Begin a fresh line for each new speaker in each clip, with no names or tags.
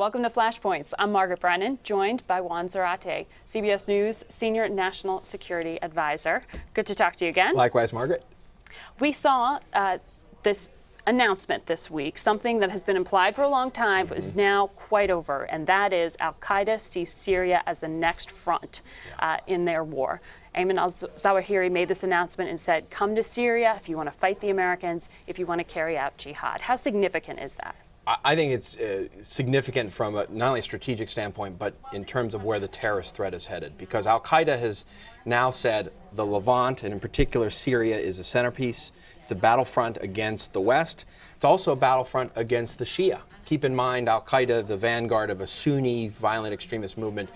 Welcome to Flashpoints. I'm Margaret Brennan, joined by Juan Zarate, CBS News Senior National Security Advisor. Good to talk to you again.
Likewise, Margaret.
We saw this announcement this week, something that has been implied for a long time, but is now quite over, and that is Al-Qaeda sees Syria as the next front in their war. Ayman al-Zawahiri made this announcement and said, come to Syria if you want to fight the Americans, if you want to carry out jihad. How significant is that?
I think it's significant from not only a strategic standpoint, but in terms of where the terrorist threat is headed. Because Al-Qaeda has now said the Levant, and in particular Syria, is a centerpiece. It's a battlefront against the West. It's also a battlefront against the Shia. Keep in mind, Al-Qaeda, the vanguard of a Sunni violent extremist movement,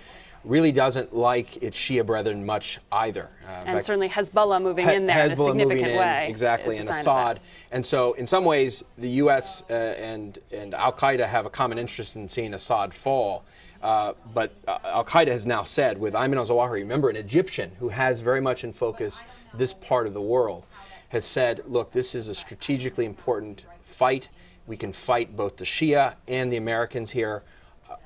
really doesn't like its Shia brethren much either.
And certainly Hezbollah moving in there in a significant way.
Exactly, and Assad. And so in some ways, the U.S. and Al-Qaeda have a common interest in seeing Assad fall. But Al-Qaeda has now said, with Ayman al-Zawahiri, remember an Egyptian who has very much in focus this part of the world, has said, look, this is a strategically important fight. We can fight both the Shia and the Americans here.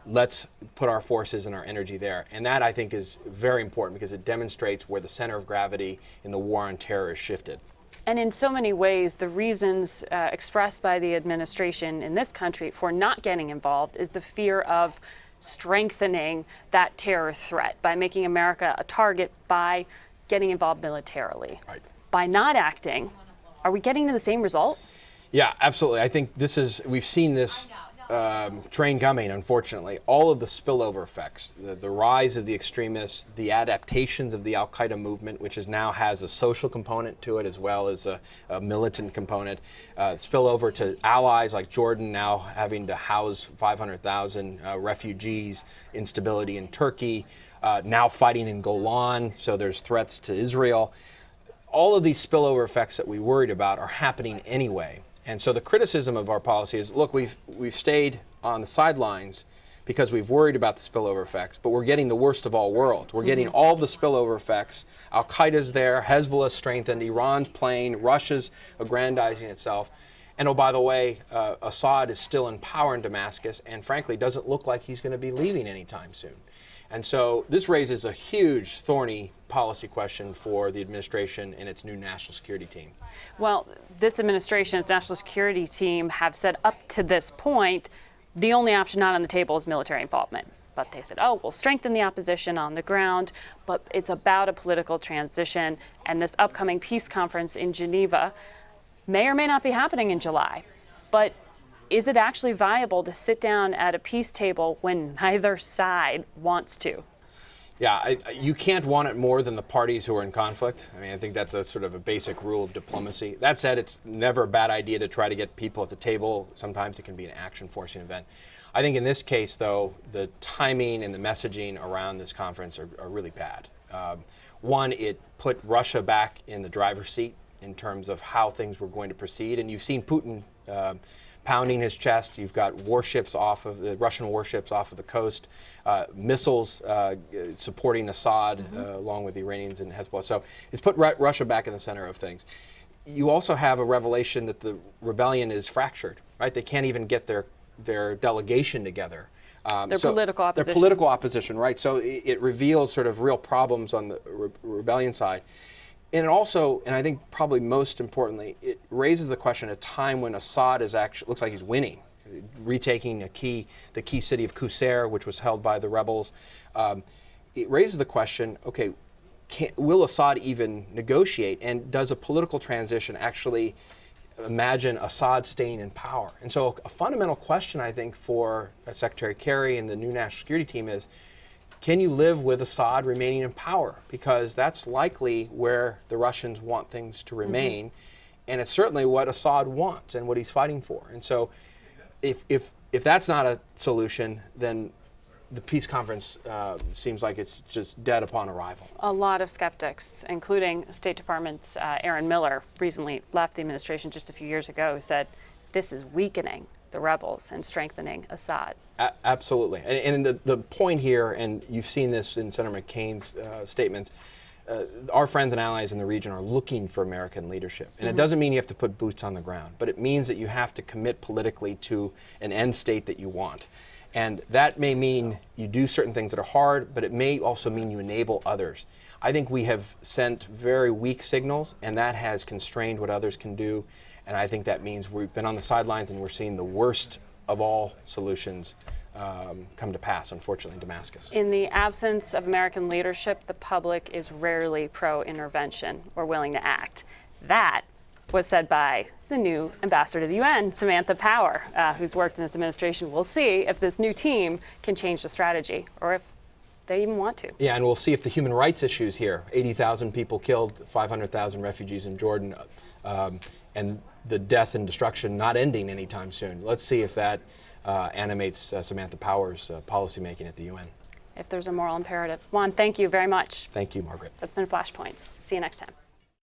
Let's put our forces and our energy there. And that, I think, is very important because it demonstrates where the center of gravity in the war on terror is shifted.
And in so many ways, the reasons expressed by the administration in this country for not getting involved is the fear of strengthening that terror threat by making America a target by getting involved militarily.
Right. By
not acting, are we getting to the same result?
Yeah, absolutely. I think we've seen this train coming, unfortunately. All of the spillover effects, the rise of the extremists, the adaptations of the Al-Qaeda movement, which now has a social component to it as well as a militant component, spill over to allies like Jordan now having to house 500,000 refugees, instability in Turkey, now fighting in Golan, so there's threats to Israel. All of these spillover effects that we worried about are happening anyway. And so the criticism of our policy is, look, we've stayed on the sidelines because we've worried about the spillover effects, but we're getting the worst of all worlds. We're getting all the spillover effects. Al-Qaeda's there, Hezbollah's strengthened, Iran's playing, Russia's aggrandizing itself. And oh, by the way, Assad is still in power in Damascus and frankly doesn't look like he's going to be leaving anytime soon. And so this raises a huge, thorny policy question for the administration and its new national security team.
Well, this administration's national security team have said up to this point, the only option not on the table is military involvement. But they said, oh, we'll strengthen the opposition on the ground, but it's about a political transition. And this upcoming peace conference in Geneva may or may not be happening in July. But is it actually viable to sit down at a peace table when neither side wants to?
Yeah, you can't want it more than the parties who are in conflict. I mean, I think that's a sort of a basic rule of diplomacy. That said, it's never a bad idea to try to get people at the table. Sometimes it can be an action-forcing event. I think in this case, though, the timing and the messaging around this conference are really bad. One, it put Russia back in the driver's seat in terms of how things were going to proceed. And you've seen Putin pounding his chest. You've got warships off of the Russian warships off of the coast, missiles supporting Assad along with the Iranians and Hezbollah. So it's put Russia back in the center of things. You also have a revelation that the rebellion is fractured, right? They can't even get their delegation together.
Their political opposition.
Their political opposition, right? So it reveals sort of real problems on the rebellion side. And also, and I think probably most importantly, it raises the question at a time when Assad is actually looks like he's winning, retaking the key city of Qusair, which was held by the rebels. It raises the question: okay, will Assad even negotiate? And does a political transition actually imagine Assad staying in power? And so, a fundamental question I think for Secretary Kerry and the new national security team is: can you live with Assad remaining in power? Because that's likely where the Russians want things to remain. And it's certainly what Assad wants and what he's fighting for. And so if that's not a solution, then the peace conference seems like it's just dead upon arrival.
A lot of skeptics, including State Department's Aaron Miller, recently left the administration just a few years ago, who said this is weakening the rebels and strengthening Assad.
Absolutely. And the point here, and you've seen this in Senator McCain's statements, our friends and allies in the region are looking for American leadership. And it doesn't mean you have to put boots on the ground, but it means that you have to commit politically to an end state that you want. And that may mean you do certain things that are hard, but it may also mean you enable others. I think we have sent very weak signals, and that has constrained what others can do. And I think that means we've been on the sidelines and we're seeing the worst of all solutions come to pass, unfortunately, in Damascus.
In the absence of American leadership, the public is rarely pro-intervention or willing to act. That was said by the new ambassador to the UN, Samantha Power, who's worked in this administration. We'll see if this new team can change the strategy or if they even want to.
Yeah, and we'll see if the human rights issues here, 80,000 people killed, 500,000 refugees in Jordan, and the death and destruction not ending anytime soon. Let's see if that animates Samantha Power's policymaking at the UN.
If there's a moral imperative. Juan, thank you very much.
Thank you, Margaret.
That's been Flashpoints. See you next time.